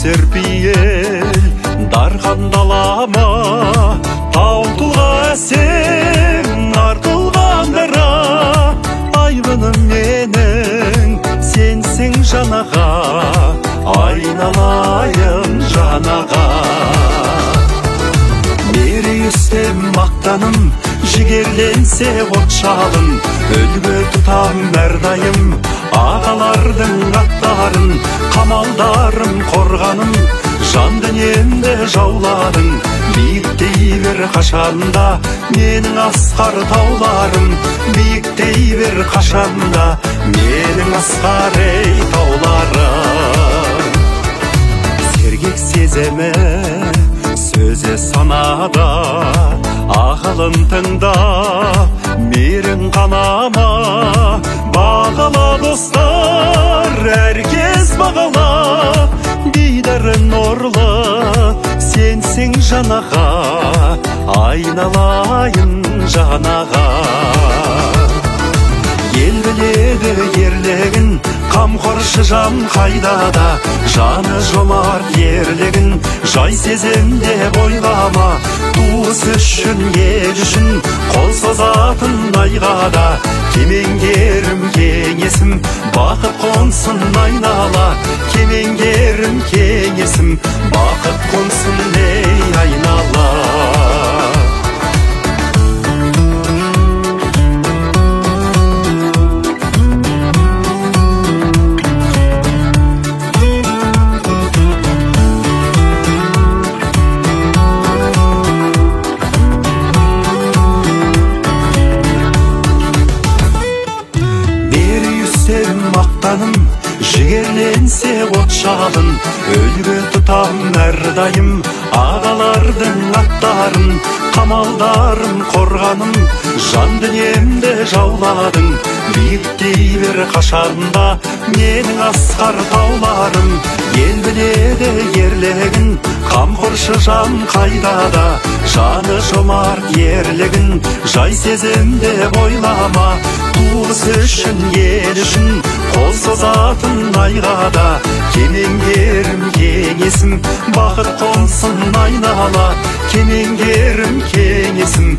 серпиел дархан далама таутылға сен артылған дара айбыным менің сенсің жанаға айналайын жанаға мерейістен мақтаным жігерленсе от жалын үлгі тұтам әрдайым ағалардың аттарын қамалдарым қорғаным жан дүниемді жауладың биіктей бер қашанда менің асқар тауларым биіктей бер қашанда менің асқар ей тауларым сергек сезімі сөзі санада ақылын тыңда мерің қанама бағала достар әркез бағала дидарың нұрлы сенсің жанаға айналайын жанаға ел біледі ерлігін қамқоршы жан қайдада жаны жомарт ерлігін жай сезімде бойлама туыс үшін ел үшін қол созатын айғада кемеңгерім кеңесім бақыт қонсын айнала кемеңгерім кеңесім бақыт қонсын ей айнала жігерленсе от жалын үлгі тұтам әрдайым ағалардың аттарын қамалдарым қорғаным жан дүниемді жауладың биіктей бер қашанда менің асқар тауларым ел біледі ерлігін қамқоршы жан қайдада жаны жомарт ерлігін жай сезімде бойлама туыс үшін ел үшін қол созатын айғада кемеңгерім кеңесім бақыт қонсын айнала кемеңгерім кеңесім